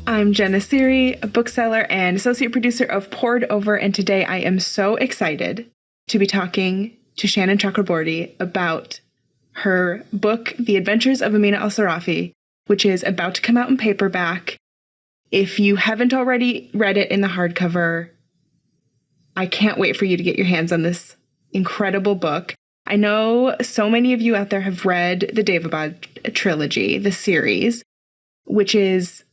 I'm Jenna Seery, a bookseller and associate producer of Poured Over, and today I am so excited to be talking to Shannon Chakraborty about her book, The Adventures of Amina Al-Sirafi, which is about to come out in paperback. If you haven't already read it in the hardcover, I can't wait for you to get your hands on this incredible book. I know so many of you out there have read the Daevabad trilogy, the series, which is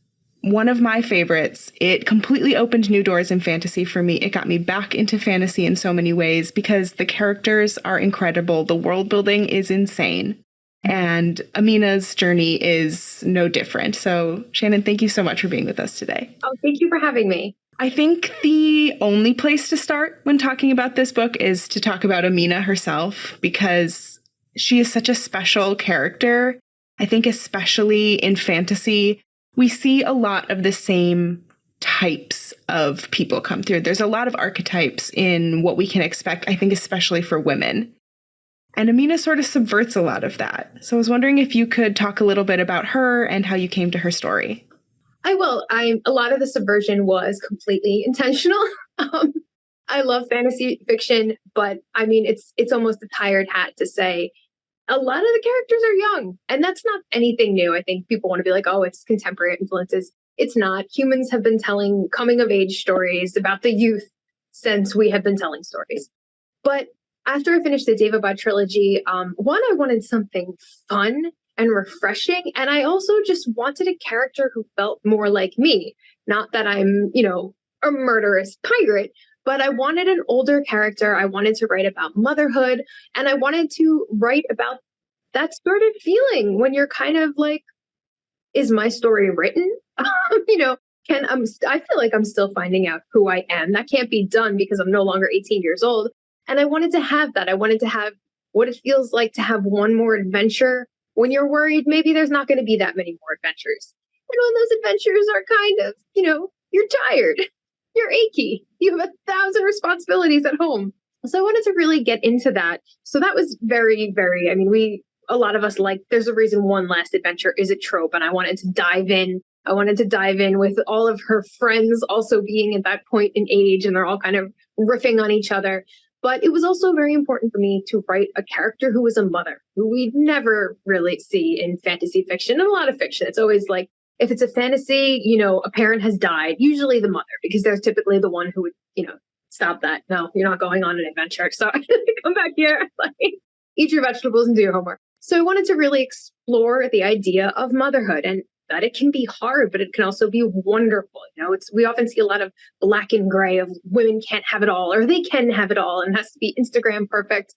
one of my favorites. It completely opened new doors in fantasy for me. It got me back into fantasy in so many ways because the characters are incredible. The world building is insane. And Amina's journey is no different. So, Shannon, thank you so much for being with us today. Oh, thank you for having me. I think the only place to start when talking about this book is to talk about Amina herself, because she is such a special character. I think especially in fantasy, we see a lot of the same types of people come through. There's a lot of archetypes in what we can expect, I think, especially for women. And Amina sort of subverts a lot of that. So I was wondering if you could talk a little bit about her and how you came to her story. I will. A lot of the subversion was completely intentional. I love fantasy fiction, but I mean, it's almost a tired hat to say a lot of the characters are young, and that's not anything new. I think people want to be like, oh, it's contemporary influences. It's not. Humans have been telling coming of age stories about the youth since we have been telling stories. But after I finished the Daevabad trilogy, one, I wanted something fun and refreshing. And I also just wanted a character who felt more like me. Not that I'm, a murderous pirate, but I wanted an older character. I wanted to write about motherhood, and I wanted to write about that sort of feeling when you're kind of like, is my story written? I feel like I'm still finding out who I am. That can't be done because I'm no longer 18 years old. And I wanted to have that. I wanted to have what it feels like to have one more adventure when you're worried maybe there's not going to be that many more adventures. And when those adventures are kind of, you're tired, you're achy, you have 1,000 responsibilities at home. So I wanted to really get into that. So that was very, very, a lot of us there's a reason one last adventure is a trope. And I wanted to dive in. I wanted to dive in with all of her friends also being at that point in age, and they're all kind of riffing on each other. But it was also very important for me to write a character who was a mother, who we'd never really see in fantasy fiction and a lot of fiction. It's always like, if it's a fantasy, a parent has died, usually the mother, because they're typically the one who would, stop that. No, you're not going on an adventure. So come back here, eat your vegetables and do your homework. So I wanted to really explore the idea of motherhood and that it can be hard, but it can also be wonderful. We often see a lot of black and gray of women can't have it all, or they can have it all, and it has to be Instagram perfect.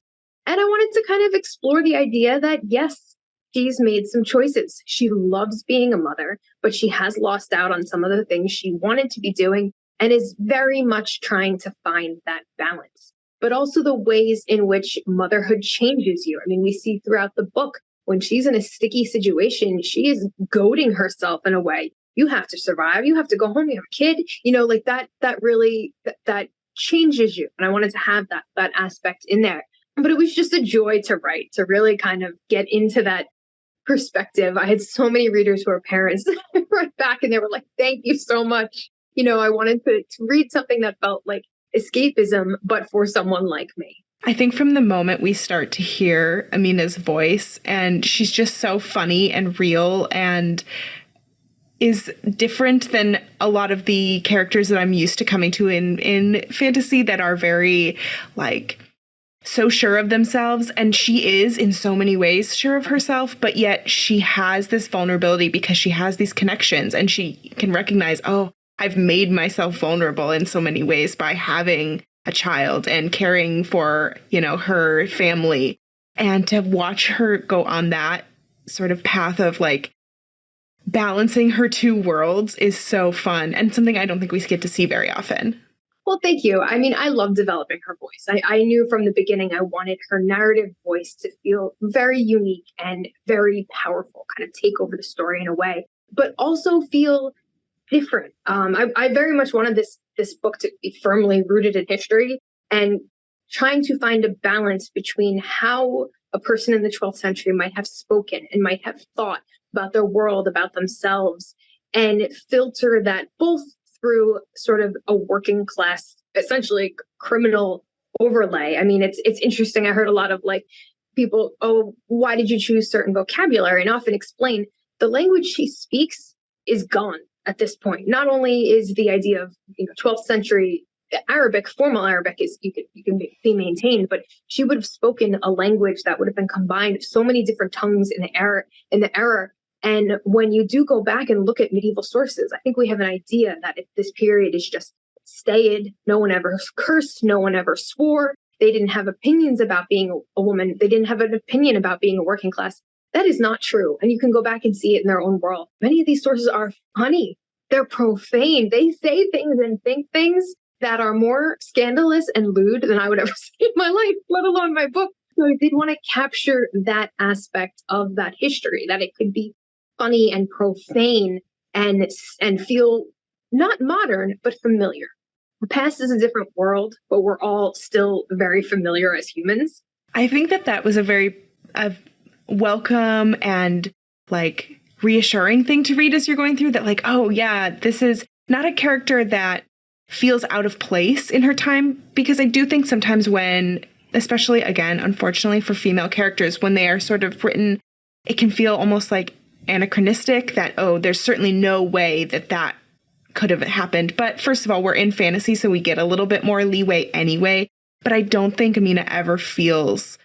And I wanted to kind of explore the idea that, yes, she's made some choices. She loves being a mother, but she has lost out on some of the things she wanted to be doing and is very much trying to find that balance. But also the ways in which motherhood changes you. We see throughout the book, when she's in a sticky situation, she is goading herself in a way. You have to survive. You have to go home. You have a kid, that changes you. And I wanted to have that aspect in there. But it was just a joy to write, to really kind of get into that perspective. I had so many readers who are parents right back, and they were like, thank you so much. I wanted to read something that felt like escapism, but for someone like me. I think from the moment we start to hear Amina's voice, and she's just so funny and real and is different than a lot of the characters that I'm used to coming to in fantasy that are very so sure of themselves. And she is in so many ways sure of herself, but yet she has this vulnerability because she has these connections and she can recognize, oh, I've made myself vulnerable in so many ways by having a child and caring for, her family. And to watch her go on that sort of path of balancing her two worlds is so fun and something I don't think we get to see very often. Well, thank you. I love developing her voice. I knew from the beginning I wanted her narrative voice to feel very unique and very powerful, kind of take over the story in a way, but also feel different. I very much wanted this book to be firmly rooted in history and trying to find a balance between how a person in the 12th century might have spoken and might have thought about their world, about themselves, and filter that both through sort of a working class, essentially criminal overlay. I mean, it's interesting. I heard a lot of like people, oh, why did you choose certain vocabulary? And often explain the language she speaks is gone at this point. Not only is the idea of 12th century Arabic, formal Arabic is you can be maintained, but she would have spoken a language that would have been combined of so many different tongues in the era. And when you do go back and look at medieval sources, I think we have an idea that if this period is just staid, no one ever cursed, no one ever swore, they didn't have opinions about being a woman, they didn't have an opinion about being a working class. That is not true. And you can go back and see it in their own world. Many of these sources are funny. They're profane. They say things and think things that are more scandalous and lewd than I would ever say in my life, let alone my book. So I did want to capture that aspect of that history, that it could be funny and profane and feel not modern, but familiar. The past is a different world, but we're all still very familiar as humans. I think that was a very welcome and like reassuring thing to read as you're going through that, like, oh yeah, this is not a character that feels out of place in her time, because I do think sometimes when, especially again, unfortunately for female characters, when they are sort of written, it can feel almost like anachronistic that, oh, there's certainly no way that could have happened. But first of all, we're in fantasy, so we get a little bit more leeway anyway. But I don't think Amina ever feels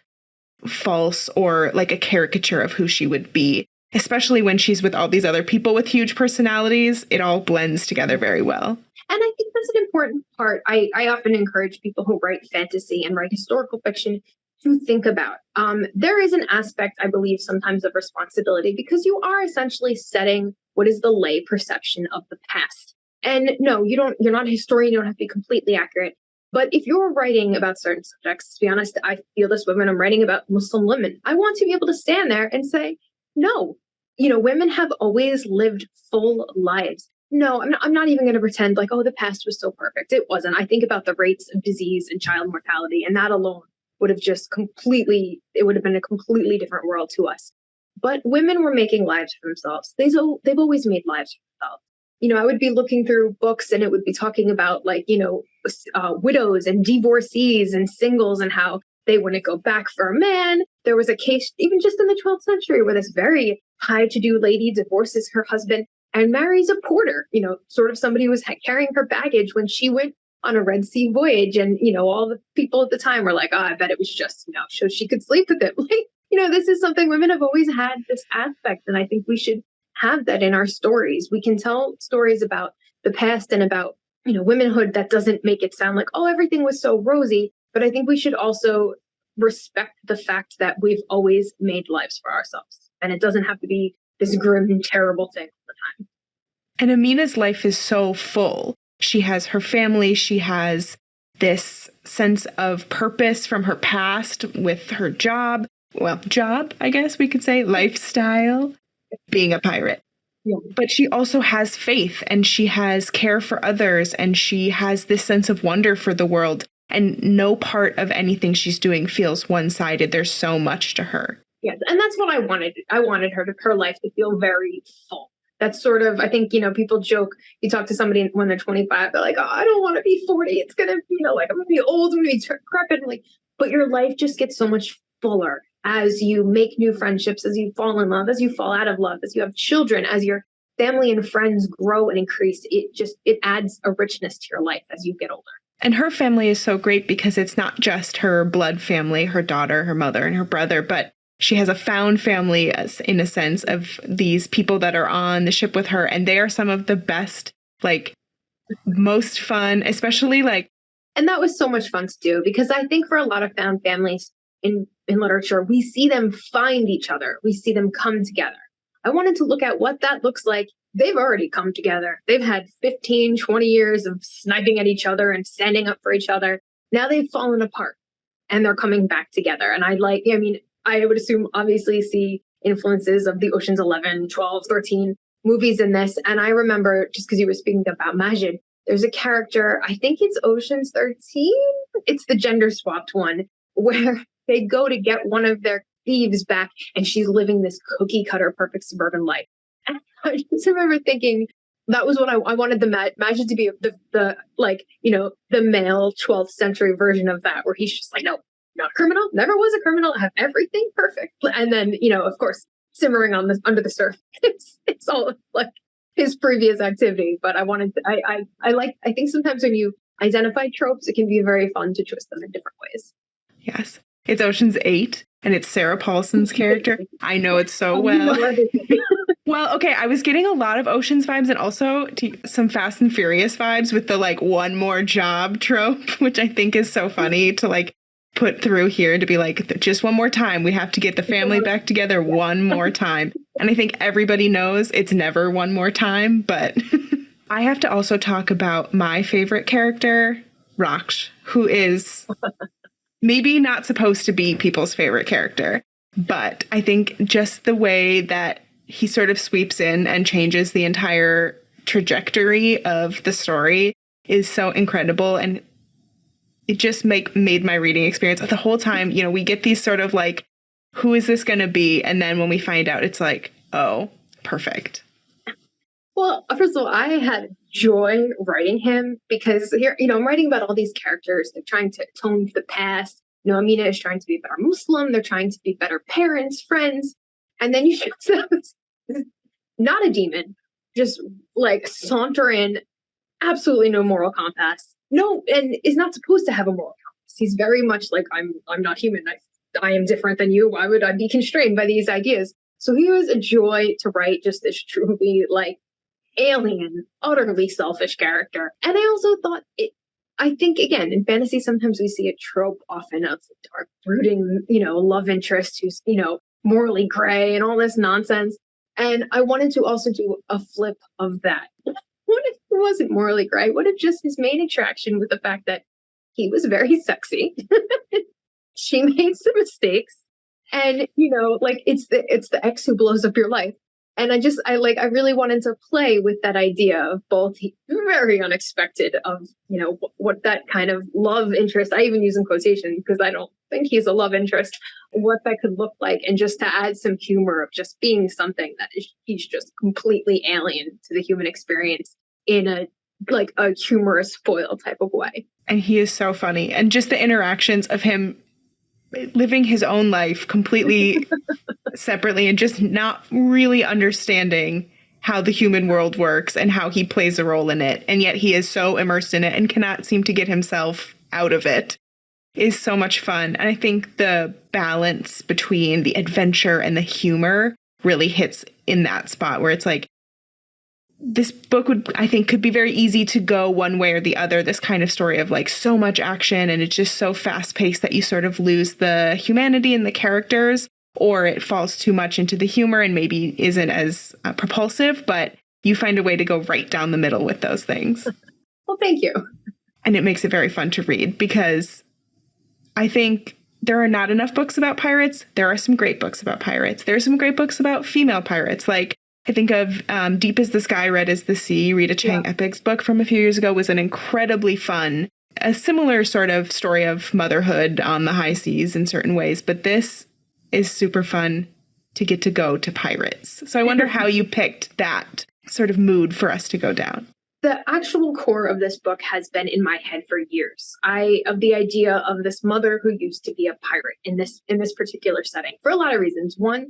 false or like a caricature of who she would be, especially when she's with all these other people with huge personalities. It all blends together very well. And I think that's an important part. I often encourage people who write fantasy and write historical fiction to think about. There is an aspect, I believe, sometimes of responsibility, because you are essentially setting what is the lay perception of the past. And no, you're not a historian, you don't have to be completely accurate. But if you're writing about certain subjects, to be honest, I feel this way when I'm writing about Muslim women. I want to be able to stand there and say, no, women have always lived full lives. No, I'm not even going to pretend like, oh, the past was so perfect. It wasn't. I think about the rates of disease and child mortality, and that alone would have it would have been a completely different world to us. But women were making lives for themselves. They've always made lives for themselves. I would be looking through books and it would be talking about like, widows and divorcees and singles and how they wouldn't go back for a man. There was a case even just in the 12th century where this very high-to-do lady divorces her husband and marries a porter, sort of somebody who was carrying her baggage when she went on a Red Sea voyage. And, all the people at the time were like, oh, I bet it was just, so she could sleep with him. This is something women have always had, this aspect. And I think we should have that in our stories. We can tell stories about the past and about, womanhood that doesn't make it sound like, oh, everything was so rosy. But I think we should also respect the fact that we've always made lives for ourselves. And it doesn't have to be this grim, terrible thing all the time. And Amina's life is so full. She has her family. She has this sense of purpose from her past with her job. Well, job, I guess we could say, lifestyle, being a pirate. Yeah. But she also has faith and she has care for others and she has this sense of wonder for the world. And no part of anything she's doing feels one-sided. There's so much to her. Yes, and that's what I wanted. I wanted her life to feel very full. That's sort of, I think, people joke, you talk to somebody when they're 25, they're like, oh, I don't want to be 40. It's going to, like, I'm going to be old, I'm going to be decrepit. Like, but your life just gets so much fuller as you make new friendships, as you fall in love, as you fall out of love, as you have children, as your family and friends grow and increase. It adds a richness to your life as you get older. And her family is so great because it's not just her blood family, her daughter, her mother, and her brother, but she has a found family in a sense of these people that are on the ship with her. And they are some of the best, like, most fun, especially like. And that was so much fun to do, because I think for a lot of found families in literature, we see them find each other. We see them come together. I wanted to look at what that looks like. They've already come together. They've had 15, 20 years of sniping at each other and standing up for each other. Now they've fallen apart and they're coming back together. And I would assume obviously see influences of the Ocean's 11, 12, 13 movies in this. And I remember, just because you were speaking about Majid, there's a character, I think it's Ocean's 13. It's the gender swapped one where they go to get one of their thieves back and she's living this cookie cutter perfect suburban life. And I just remember thinking, That was what I wanted the Majid to be the like, the male 12th century version of that, where he's just like, no, not a criminal, never was a criminal, have everything perfect. And then, of course, simmering on under the surface, it's all like his previous activity. But I think sometimes when you identify tropes, it can be very fun to twist them in different ways. Yes. It's Ocean's 8 and it's Sarah Paulson's character. I know it so well. Well, okay, I was getting a lot of Ocean's vibes and also some Fast and Furious vibes with the like one more job trope, which I think is so funny to like put through here, to be like, just one more time. We have to get the family back together one more time. And I think everybody knows it's never one more time, but I have to also talk about my favorite character, Raksh, who is maybe not supposed to be people's favorite character, but I think just the way that he sort of sweeps in and changes the entire trajectory of the story is so incredible. And it just made my reading experience the whole time. We get these sort of like, who is this going to be? And then when we find out, it's like, oh, perfect. Well, first of all, I had joy writing him because here, I'm writing about all these characters. They're trying to atone for the past. Amina is trying to be a better Muslim. They're trying to be better parents, friends. And then you just have this, not a demon, just like saunter in, absolutely no moral compass. No, and is not supposed to have a moral compass. He's very much like, I'm not human. I am different than you. Why would I be constrained by these ideas? So he was a joy to write, just this truly like alien, utterly selfish character. And I also thought I think, again, in fantasy, sometimes we see a trope often of the dark, brooding, love interest who's, morally gray and all this nonsense. And I wanted to also do a flip of that. What if he wasn't morally gray? What if just his main attraction was the fact that he was very sexy? She made some mistakes. And, like it's the ex who blows up your life. And I really wanted to play with that idea of both very unexpected of, what that kind of love interest, I even use in quotation because I don't think he's a love interest, what that could look like. And just to add some humor of just being something that he's just completely alien to the human experience in a humorous foil type of way. And he is so funny. And just the interactions of him living his own life completely separately and just not really understanding how the human world works and how he plays a role in it. And yet he is so immersed in it and cannot seem to get himself out of it is so much fun. And I think the balance between the adventure and the humor really hits in that spot where it's like, this book could be very easy to go one way or the other, this kind of story of like so much action and it's just so fast paced that you sort of lose the humanity in the characters, or it falls too much into the humor and maybe isn't as propulsive, but you find a way to go right down the middle with those things. Well, thank you. And it makes it very fun to read because I think there are not enough books about pirates. There are some great books about pirates. There are some great books about female pirates. Like I think of Deep as the Sky, Red as the Sea, Rita Chang-Eppig's book from a few years ago was an incredibly fun, a similar sort of story of motherhood on the high seas in certain ways. But this is super fun to get to go to pirates. So I wonder how you picked that sort of mood for us to go down. The actual core of this book has been in my head for years. Of the idea of this mother who used to be a pirate in this particular setting for a lot of reasons. One,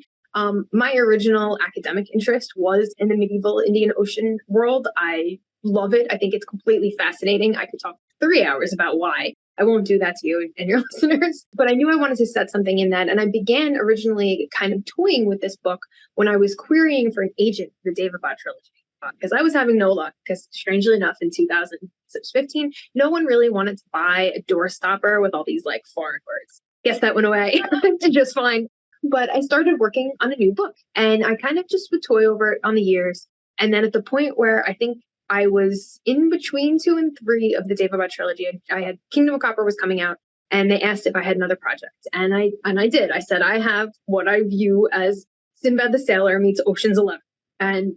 my original academic interest was in the medieval Indian Ocean world. I love it. I think it's completely fascinating. I could talk 3 hours about why. I won't do that to you and your listeners, but I knew I wanted to set something in that. And I began originally kind of toying with this book when I was querying for an agent for the Devabad trilogy. Because I was having no luck, because strangely enough, in 2015, no one really wanted to buy a doorstopper with all these like foreign words. Guess that went away just fine. But I started working on a new book and I kind of just would toy over it on the years. And then at the point where I think I was in between 2 and 3 of the Devabad trilogy, I had Kingdom of Copper was coming out and they asked if I had another project. And I did. I said, I have what I view as Sinbad the Sailor meets Ocean's 11. And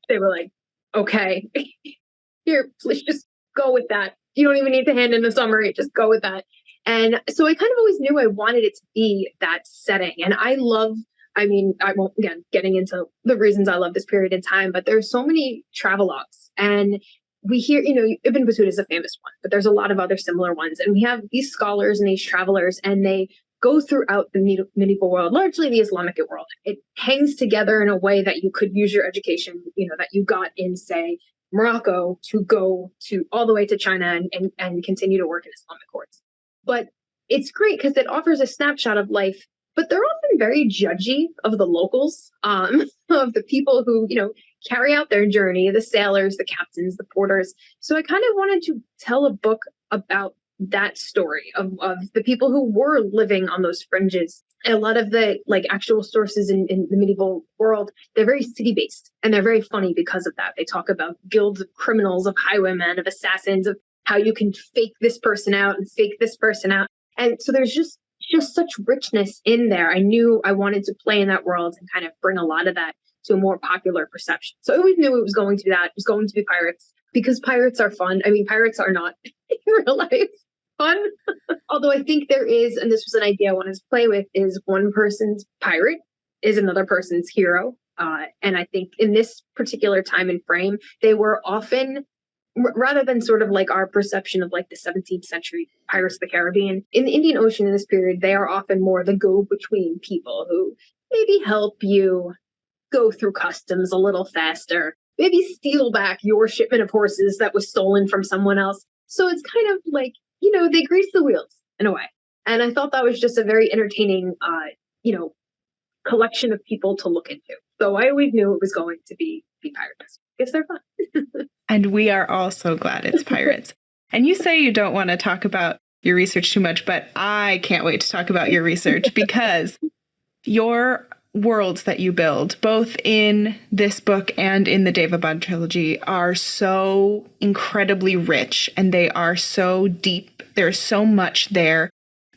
they were like, okay, here, let's just go with that. You don't even need to hand in a summary, just go with that. And so I kind of always knew I wanted it to be that setting. And I love I mean, I won't, again, getting into the reasons I love this period in time, but there's so many travelogues. And we hear, Ibn Battuta is a famous one, but there's a lot of other similar ones. And we have these scholars and these travelers, and they go throughout the medieval world, largely the Islamic world. It hangs together in a way that you could use your education, that you got in, say, Morocco, to go to all the way to China and continue to work in Islamic courts. But it's great because it offers a snapshot of life, but they're often very judgy of the locals, of the people who, carry out their journey, the sailors, the captains, the porters. So I kind of wanted to tell a book about that story of the people who were living on those fringes. And a lot of the actual sources in the medieval world, they're very city-based, and they're very funny because of that. They talk about guilds of criminals, of highwaymen, of assassins, of how you can fake this person out and fake this person out. And so there's just such richness in there. I knew I wanted to play in that world and kind of bring a lot of that to a more popular perception. So I always knew it was going to be that. It was going to be pirates, because pirates are fun. I mean, pirates are not in real life fun. Although I think there is, and this was an idea I wanted to play with, is one person's pirate is another person's hero. And I think in this particular time and frame, they were often, rather than sort of like our perception of like the 17th century Pirates of the Caribbean, in the Indian Ocean in this period, they are often more the go-between people who maybe help you go through customs a little faster, maybe steal back your shipment of horses that was stolen from someone else. So it's kind of like, they grease the wheels in a way. And I thought that was just a very entertaining, collection of people to look into. So I always knew it was going to be pirates. I guess they're fun. And we are all so glad it's pirates. And you say you don't want to talk about your research too much, but I can't wait to talk about your research, because your worlds that you build, both in this book and in the Devabad trilogy, are so incredibly rich, and they are so deep. There's so much there,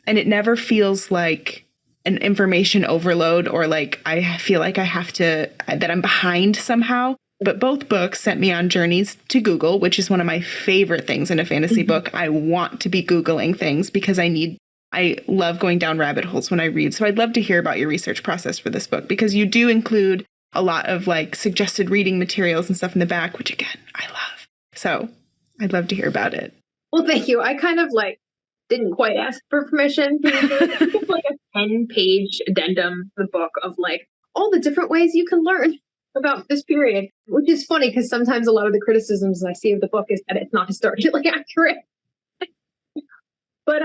and it never feels like an information overload or like I feel like that I'm behind somehow. But both books sent me on journeys to Google, which is one of my favorite things in a fantasy book. I want to be Googling things because I love going down rabbit holes when I read. So I'd love to hear about your research process for this book, because you do include a lot of suggested reading materials and stuff in the back, which again, I love. So I'd love to hear about it. Well, thank you. I kind of didn't quite ask for permission. It's like a 10-page addendum to the book of all the different ways you can learn about this period, which is funny because sometimes a lot of the criticisms I see of the book is that it's not historically accurate. But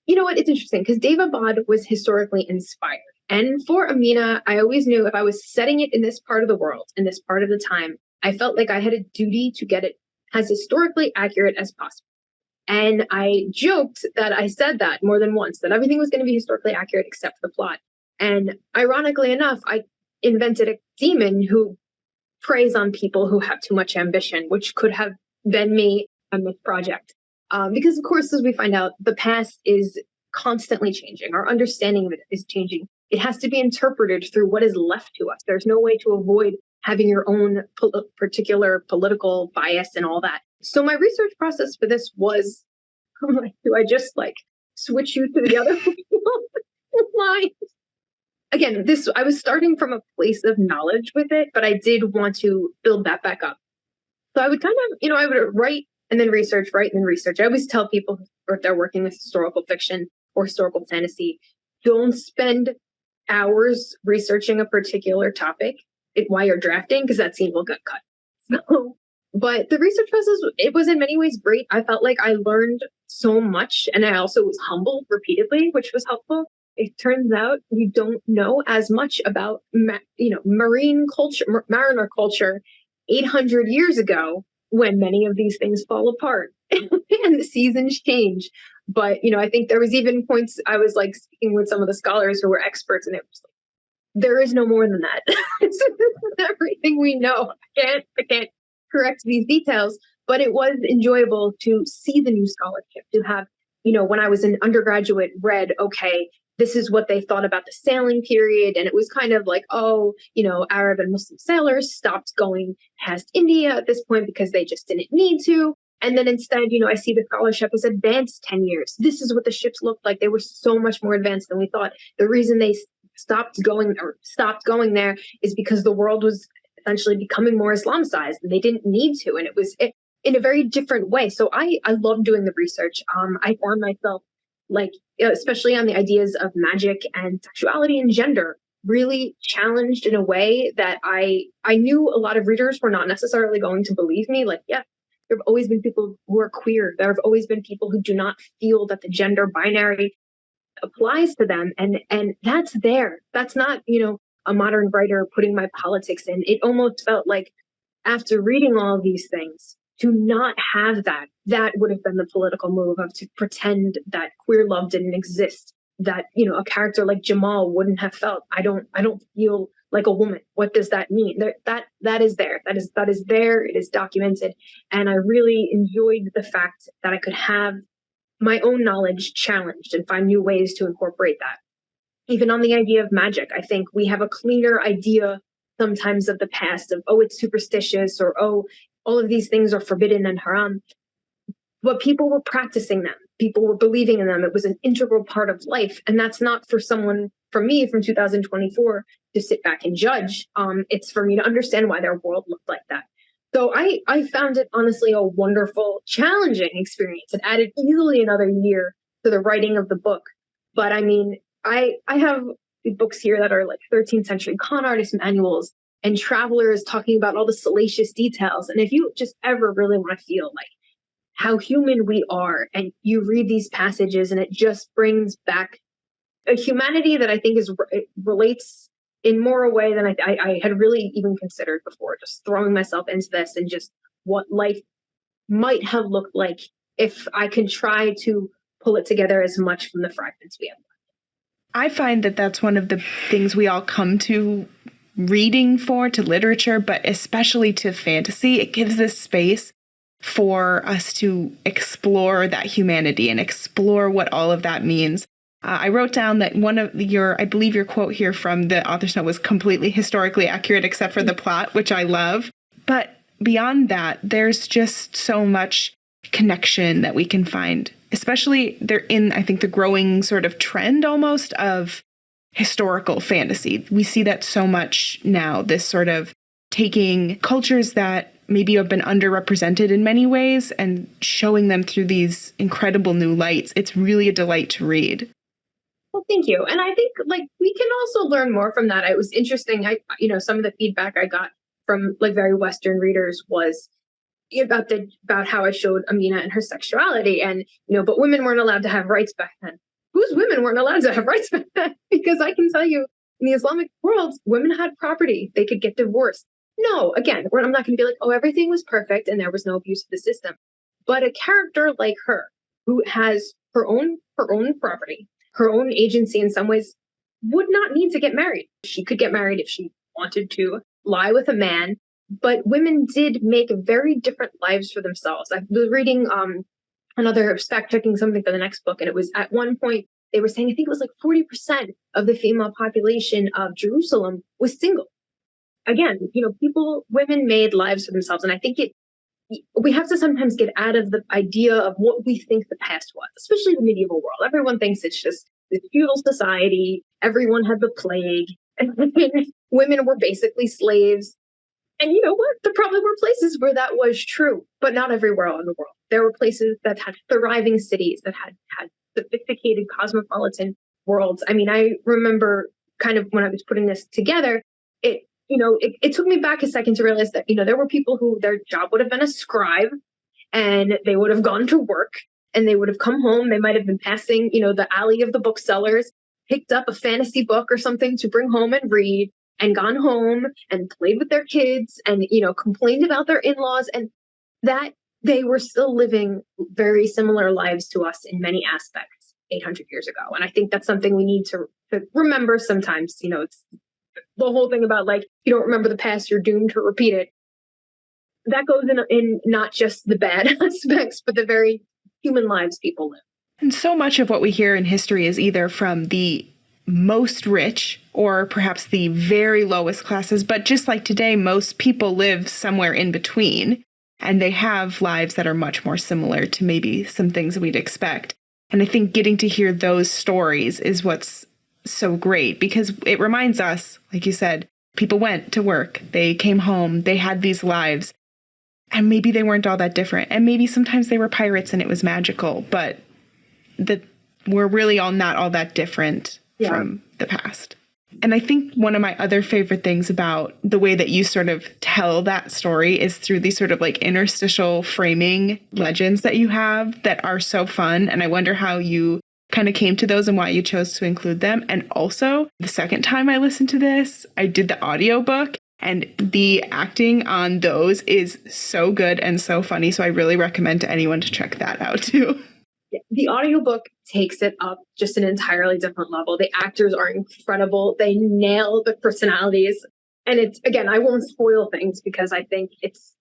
you know what? It's interesting because Devabad was historically inspired. And for Amina, I always knew if I was setting it in this part of the world, in this part of the time, I felt like I had a duty to get it as historically accurate as possible. And I joked that I said that more than once, that everything was going to be historically accurate except the plot. And ironically enough, I invented a demon who preys on people who have too much ambition, which could have been me on this project. Because, of course, as we find out, the past is constantly changing. Our understanding of it is changing. It has to be interpreted through what is left to us. There's no way to avoid having your own particular political bias and all that. So my research process for this was, do I just switch you to the other line? Again, I was starting from a place of knowledge with it, but I did want to build that back up. So I would kind of, I would write and then research, write and then research. I always tell people, or if they're working with historical fiction or historical fantasy, don't spend hours researching a particular topic while you're drafting, because that scene will get cut. So, but the research process, it was in many ways great. I felt like I learned so much, and I also was humbled repeatedly, which was helpful. It turns out you don't know as much about, marine culture, mariner culture 800 years ago, when many of these things fall apart and the seasons change. But, I think there was even points I was speaking with some of the scholars who were experts, and it was there is no more than that. This is everything we know. I can't correct these details, but it was enjoyable to see the new scholarship, to have, when I was an undergraduate, read, okay, this is what they thought about the sailing period. And it was kind of Arab and Muslim sailors stopped going past India at this point because they just didn't need to. And then instead, I see the scholarship has advanced 10 years. This is what the ships looked like. They were so much more advanced than we thought. The reason they stopped going there is because the world was essentially becoming more Islamicized and they didn't need to. And it was in a very different way. So I love doing the research. I found myself like, especially on the ideas of magic and sexuality and gender, really challenged in a way that I knew a lot of readers were not necessarily going to believe me. Like, yeah, there have always been people who are queer. There have always been people who do not feel that the gender binary applies to them. And that's there. That's not, a modern writer putting my politics in. It almost felt like after reading all of these things, to not have that would have been the political move of to pretend that queer love didn't exist, that, a character like Jamal wouldn't have felt, I don't feel like a woman. What does that mean? That is there. That is there. It is documented. And I really enjoyed the fact that I could have my own knowledge challenged and find new ways to incorporate that. Even on the idea of magic, I think we have a cleaner idea sometimes of the past of, oh, it's superstitious, or, oh, all of these things are forbidden and haram. But people were practicing them. People were believing in them. It was an integral part of life. And that's not for someone, for me, from 2024, to sit back and judge. It's for me to understand why their world looked like that. So I found it, honestly, a wonderful, challenging experience. It added easily another year to the writing of the book. But I mean, I have books here that are like 13th century con artist manuals and travelers talking about all the salacious details. And if you just ever really want to feel like how human we are, and you read these passages and it just brings back a humanity that I think relates in more a way than I had really even considered before, just throwing myself into this and just what life might have looked like if I can try to pull it together as much from the fragments we have. I find that that's one of the things we all come to reading for, to literature, but especially to fantasy. It gives this space for us to explore that humanity and explore what all of that means. I wrote down that I believe your quote here from the author's note was completely historically accurate, except for the plot, which I love. But beyond that, there's just so much connection that we can find, especially they're in, I think, the growing sort of trend almost of historical fantasy. We see that so much now, this sort of taking cultures that maybe have been underrepresented in many ways and showing them through these incredible new lights. It's really a delight to read. Well, thank you. And I think we can also learn more from that. It was interesting. Some of the feedback I got from very Western readers was about how I showed Amina and her sexuality, and but women weren't allowed to have rights back then. Whose women weren't allowed to have rights back then? Because I can tell you, in the Islamic world, women had property. They could get divorced. No, again, I'm not going to be like, oh, everything was perfect and there was no abuse of the system. But a character like her, who has her own property, her own agency in some ways, would not need to get married. She could get married if she wanted to lie with a man. But women did make very different lives for themselves. I was reading fact-checking something for the next book, and it was at one point they were saying, I think it was like 40% of the female population of Jerusalem was single. Again, women made lives for themselves. And I think we have to sometimes get out of the idea of what we think the past was, especially the medieval world. Everyone thinks it's just this feudal society. Everyone had the plague, and women were basically slaves. And you know what? There probably were places where that was true, but not everywhere in the world. There were places that had thriving cities, that had sophisticated cosmopolitan worlds. I mean, I remember kind of when I was putting this together, it took me back a second to realize that, there were people who their job would have been a scribe, and they would have gone to work and they would have come home. They might have been passing, the alley of the booksellers, picked up a fantasy book or something to bring home and read, and gone home and played with their kids and, complained about their in-laws, and that they were still living very similar lives to us in many aspects 800 years ago. And I think that's something we need to remember sometimes. It's the whole thing about you don't remember the past, you're doomed to repeat it. That goes in not just the bad aspects, but the very human lives people live. And so much of what we hear in history is either from the most rich or perhaps the very lowest classes. But just like today, most people live somewhere in between, and they have lives that are much more similar to maybe some things we'd expect. And I think getting to hear those stories is what's so great because it reminds us, like you said, people went to work, they came home, they had these lives, and maybe they weren't all that different. And maybe sometimes they were pirates and it was magical, but we're really all not all that different from the past. And I think one of my other favorite things about the way that you sort of tell that story is through these sort of like interstitial framing legends that you have that are so fun. And I wonder how you kind of came to those and why you chose to include them. And also, the second time I listened to this, I did the audiobook, and the acting on those is so good and so funny. So I really recommend to anyone to check that out too. The audiobook takes it up just an entirely different level. The actors are incredible. They nail the personalities. And it's, again, I won't spoil things because I think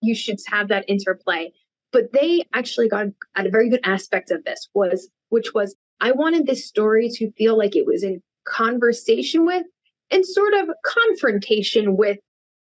you should have that interplay. But they actually got at a very good aspect of this, which was I wanted this story to feel like it was in conversation with and sort of confrontation with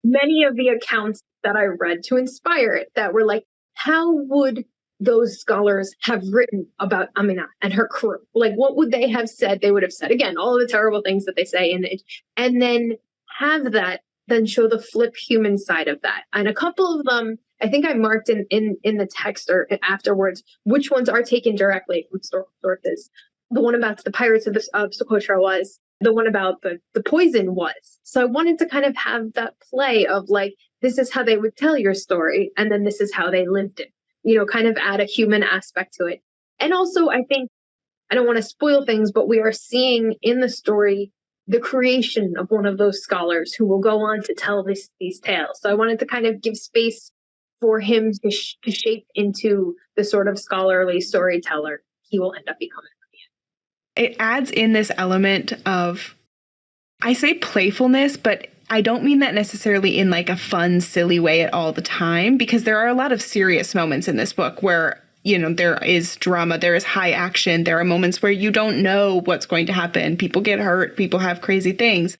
many of the accounts that I read to inspire it, that were like, how would those scholars have written about Amina and her crew? Like, what would they have said? They would have said, again, all of the terrible things that they say in it, and then have that, then show the flip human side of that. And a couple of them, I think I marked in the text or afterwards, which ones are taken directly from historical sources. The one about the pirates of Socotra was, the one about the poison was. So I wanted to kind of have that play of like, this is how they would tell your story, and then this is how they lived it. Kind of add a human aspect to it. And also, I think, I don't want to spoil things, but we are seeing in the story the creation of one of those scholars who will go on to tell these tales. So I wanted to kind of give space for him to shape into the sort of scholarly storyteller he will end up becoming. It adds in this element of, I say playfulness, but I don't mean that necessarily in like a fun, silly way at all the time, because there are a lot of serious moments in this book where, there is drama, there is high action, there are moments where you don't know what's going to happen. People get hurt, people have crazy things.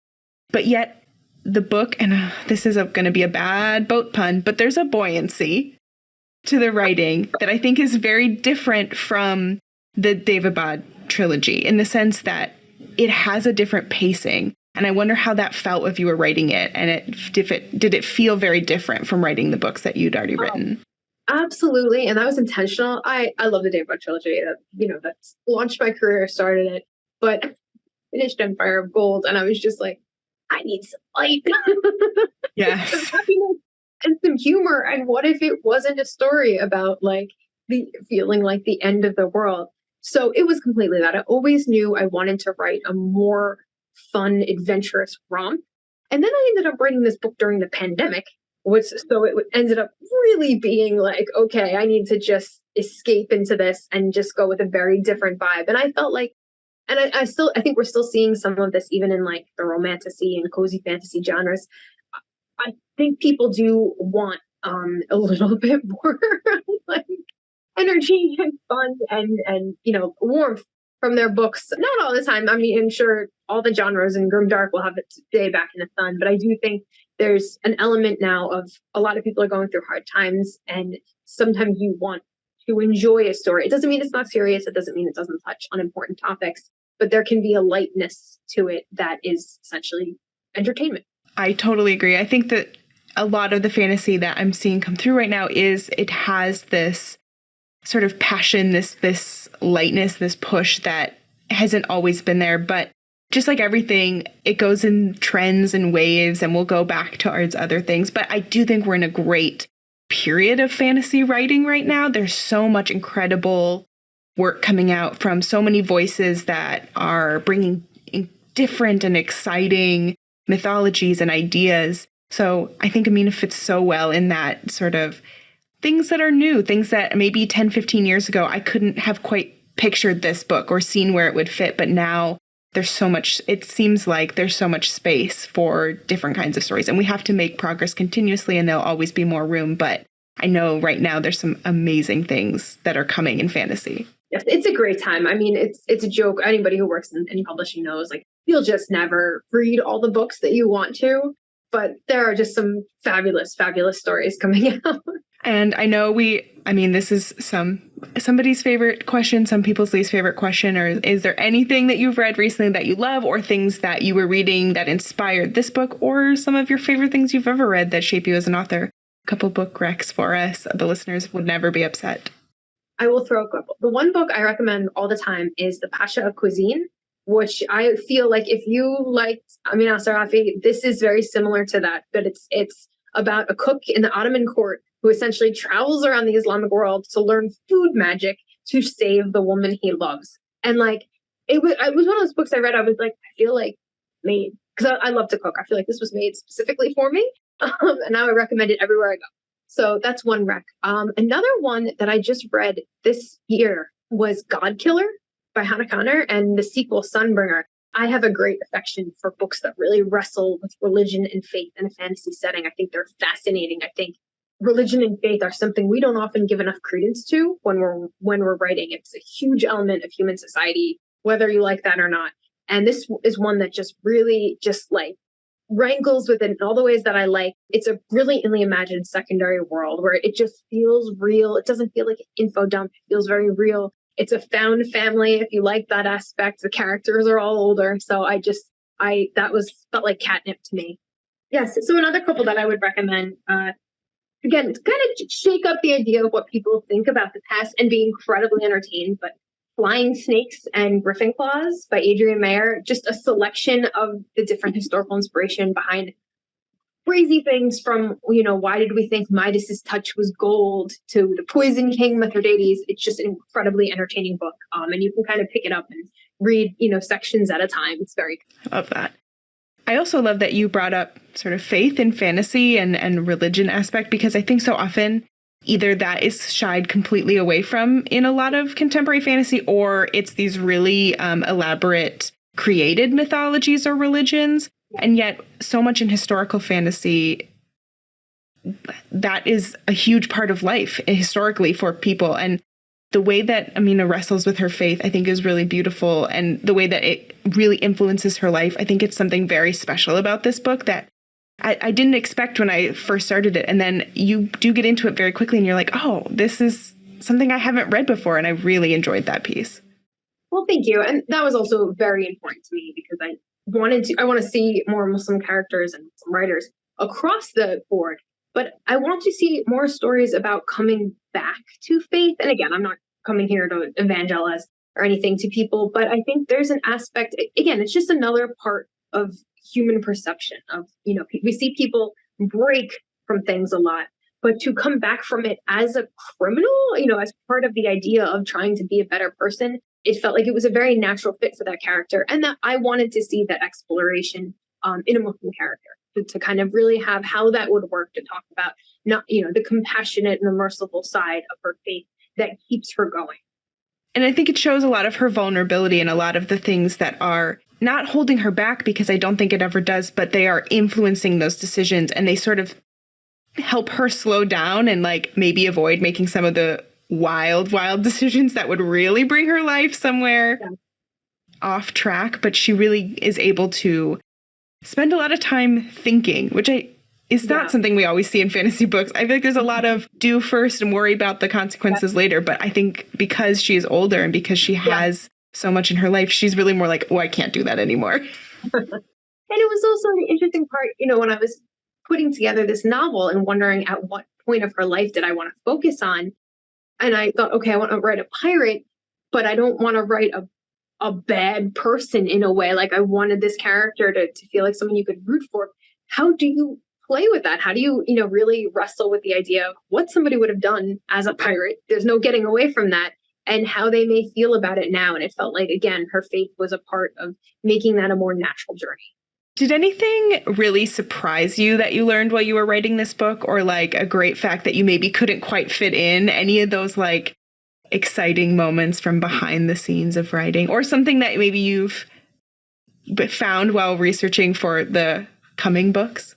But yet the book, and this is going to be a bad boat pun, but there's a buoyancy to the writing that I think is very different from the Daevabad trilogy in the sense that it has a different pacing. And I wonder how that felt if you were writing it, and did it feel very different from writing the books that you'd already written? Absolutely, and that was intentional. I love the Daevabad trilogy. That's launched my career, started it, but finished Empire of Gold, and I was just like, I need some light, yes, some happiness, and some humor. And what if it wasn't a story about like the feeling like the end of the world? So it was completely that. I always knew I wanted to write a more fun, adventurous romp. And then I ended up writing this book during the pandemic, so it ended up really being like, okay, I need to just escape into this and just go with a very different vibe. And I felt like, and I think we're still seeing some of this even in like the romantasy and cozy fantasy genres. I think people do want a little bit more like energy and fun and warmth from their books. Not all the time. I mean, I'm sure all the genres and grimdark will have its day back in the sun, but I do think there's an element now of a lot of people are going through hard times, and sometimes you want to enjoy a story. It doesn't mean it's not serious. It doesn't mean it doesn't touch on important topics, but there can be a lightness to it that is essentially entertainment. I totally agree. I think that a lot of the fantasy that I'm seeing come through right now it has this sort of passion, this lightness, this push that hasn't always been there. But just like everything, it goes in trends and waves, and we'll go back towards other things. But I do think we're in a great period of fantasy writing right now. There's so much incredible work coming out from so many voices that are bringing different and exciting mythologies and ideas. So I think Amina fits so well in that sort of things that are new, things that maybe 10, 15 years ago, I couldn't have quite pictured this book or seen where it would fit. But now it seems like there's so much space for different kinds of stories, and we have to make progress continuously, and there'll always be more room. But I know right now there's some amazing things that are coming in fantasy. Yes, it's a great time. I mean, it's a joke. Anybody who works in any publishing knows, like, you'll just never read all the books that you want to, but there are just some fabulous, fabulous stories coming out. And I know this is somebody's favorite question, some people's least favorite question, or is there anything that you've read recently that you love, or things that you were reading that inspired this book, or some of your favorite things you've ever read that shape you as an author? A couple book recs for us. The listeners would never be upset. I will throw a couple. The one book I recommend all the time is The Pasha of Cuisine, which I feel like if you liked Amina Al-Sirafi, this is very similar to that, but it's about a cook in the Ottoman court who essentially travels around the Islamic world to learn food magic to save the woman he loves. And like, it was one of those books I read, I was like, I feel like made, because I love to cook. I feel like this was made specifically for me. And I would recommend it everywhere I go. So that's one rec. Another one that I just read this year was Godkiller by Hannah Connor and the sequel Sunbringer. I have a great affection for books that really wrestle with religion and faith in a fantasy setting. I think they're fascinating. I think religion and faith are something we don't often give enough credence to when we're writing. It's a huge element of human society, whether you like that or not. And this is one that just really just like rankles with it in all the ways that I like. It's a brilliantly imagined secondary world where it just feels real. It doesn't feel like an info dump. It feels very real. It's a found family. If you like that aspect, the characters are all older. So felt like catnip to me. Yes. So another couple that I would recommend, again, to kind of shake up the idea of what people think about the past and be incredibly entertained, but Flying Snakes and Griffin Claws by Adrienne Mayer, just a selection of the different historical inspiration behind crazy things from, why did we think Midas's touch was gold to the Poison King Mithridates. It's just an incredibly entertaining book. And you can kind of pick it up and read, sections at a time. It's very good. I love that. I also love that you brought up sort of faith and fantasy and religion aspect, because I think so often either that is shied completely away from in a lot of contemporary fantasy, or it's these really elaborate created mythologies or religions. And yet so much in historical fantasy, that is a huge part of life historically for people. And the way that Amina wrestles with her faith, I think, is really beautiful. And the way that it really influences her life, I think it's something very special about this book that I didn't expect when I first started it. And then you do get into it very quickly and you're like, oh, this is something I haven't read before. And I really enjoyed that piece. Well, thank you. And that was also very important to me because I want to see more Muslim characters and Muslim writers across the board. But I want to see more stories about coming back to faith. And again, I'm not coming here to evangelize or anything to people, but I think there's an aspect, again, it's just another part of human perception of, we see people break from things a lot, but to come back from it as a criminal, as part of the idea of trying to be a better person, it felt like it was a very natural fit for that character. And that I wanted to see that exploration in a Muslim character to kind of really have how that would work, to talk about not, the compassionate and the merciful side of her faith that keeps her going. And I think it shows a lot of her vulnerability and a lot of the things that are not holding her back, because I don't think it ever does, but they are influencing those decisions, and they sort of help her slow down and like maybe avoid making some of the wild decisions that would really bring her life somewhere off track. But she really is able to spend a lot of time thinking, which is not something we always see in fantasy books. I feel like there's a lot of do first and worry about the consequences later. But I think because she is older and because she has so much in her life, she's really more like, oh, I can't do that anymore. And it was also the interesting part, when I was putting together this novel and wondering at what point of her life did I want to focus on. And I thought, okay, I want to write a pirate, but I don't want to write a bad person in a way. Like I wanted this character to feel like someone you could root for. How do you play with that? How do you, really wrestle with the idea of what somebody would have done as a pirate? There's no getting away from that, and how they may feel about it now. And it felt like, again, her faith was a part of making that a more natural journey. Did anything really surprise you that you learned while you were writing this book, or like a great fact that you maybe couldn't quite fit in? Any of those like exciting moments from behind the scenes of writing, or something that maybe you've found while researching for the coming books?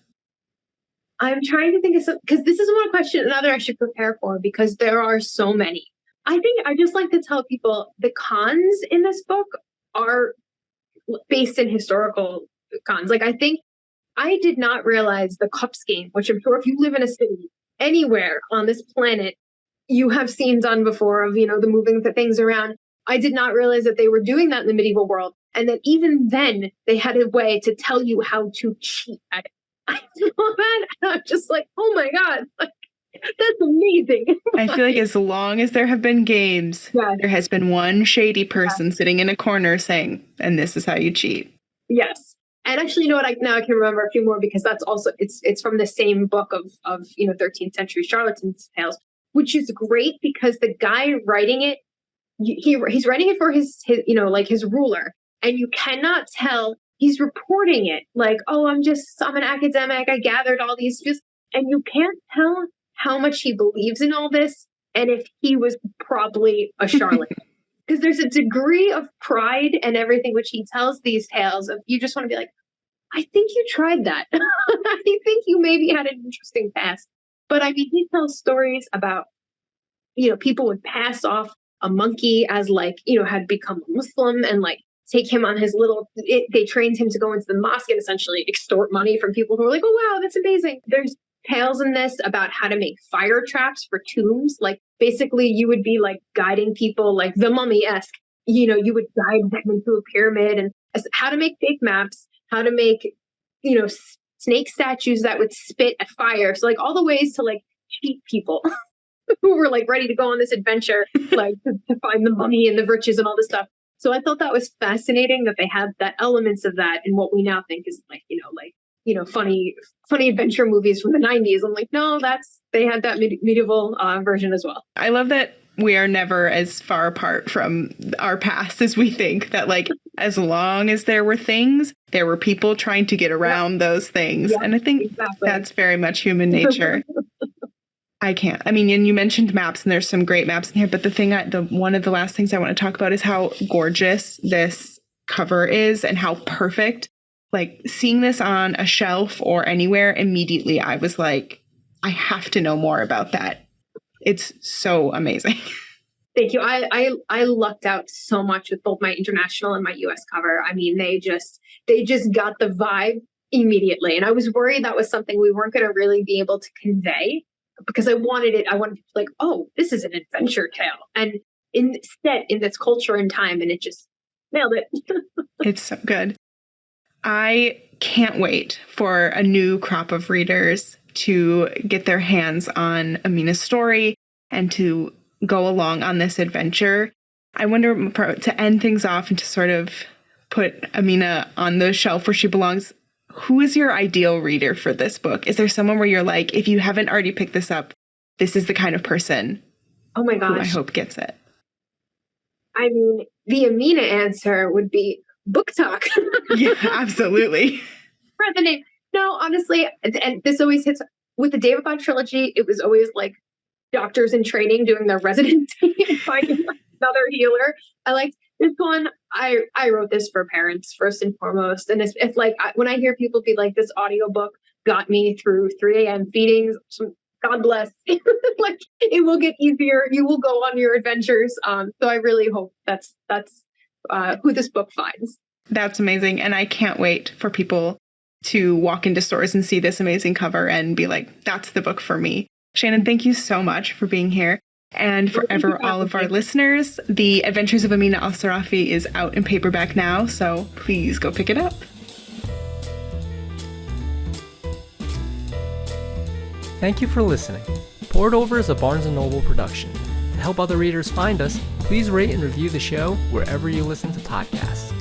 I'm trying to think of some, because this is another I should prepare for, because there are so many. I think I just like to tell people the cons in this book are based in historical cons. Like I think I did not realize the cups game, which I'm sure if you live in a city, anywhere on this planet you have seen done before of, the moving the things around. I did not realize that they were doing that in the medieval world. And that even then they had a way to tell you how to cheat at it. I saw that and I'm just like, oh my God, that's amazing. I feel like as long as there have been games, there has been one shady person sitting in a corner saying, and this is how you cheat. Yes. And actually, you know what? Now I can remember a few more because that's also, it's from the same book of 13th century charlatans' tales, which is great because the guy writing it, he's writing it for his ruler, and you cannot tell he's reporting it like, oh, I'm an academic, I gathered all these, and you can't tell how much he believes in all this and if he was probably a charlatan. Because there's a degree of pride and everything which he tells these tales of, you just want to be like, I think you tried that. I think you maybe had an interesting past. But I mean, he tells stories about, people would pass off a monkey as had become a Muslim and take him on his they trained him to go into the mosque and essentially extort money from people who were like, oh, wow, that's amazing. There's tales in this about how to make fire traps for tombs. Basically you would be guiding people like the Mummy-esque, you would guide them into a pyramid, and how to make fake maps, how to make, snake statues that would spit at fire. So all the ways to cheat people who were ready to go on this adventure, to find the mummy and the riches and all this stuff. So I thought that was fascinating that they had that elements of that in what we now think is funny adventure movies from the 90s. I'm like, no, they had that medieval version as well. I love that we are never as far apart from our past as we think, that as long as there were things, there were people trying to get around those things. And I think that's very much human nature. and you mentioned maps, and there's some great maps in here, but one of the last things I want to talk about is how gorgeous this cover is and how perfect. Seeing this on a shelf or anywhere, immediately I was like, I have to know more about that. It's so amazing. Thank you. I lucked out so much with both my international and my US cover. I mean, they just got the vibe immediately. And I was worried that was something we weren't going to really be able to convey, because I wanted to oh, this is an adventure tale. And instead in this culture and time, and it just nailed it. It's so good. I can't wait for a new crop of readers to get their hands on Amina's story and to go along on this adventure. I wonder, to end things off and to sort of put Amina on the shelf where she belongs, who is your ideal reader for this book? Is there someone where you're like, if you haven't already picked this up, this is the kind of person who I hope gets it? I mean, the Amina answer would be Book Talk. Yeah, absolutely. For the name. No, honestly, and this always hits with the David Bond trilogy. It was always doctors in training doing their residency and finding another healer. I liked this one. I wrote this for parents first and foremost. And it's when I hear people be like, this audiobook got me through 3 a.m. feedings, God bless. It will get easier. You will go on your adventures. So I really hope that's who this book finds. That's amazing. And I can't wait for people to walk into stores and see this amazing cover and be like, that's the book for me. Shannon, thank you so much for being here. And for all of our listeners, The Adventures of Amina Al-Sirafi is out in paperback now, so please go pick it up. Thank you for listening. Poured Over is a Barnes & Noble production. To help other readers find us, please rate and review the show wherever you listen to podcasts.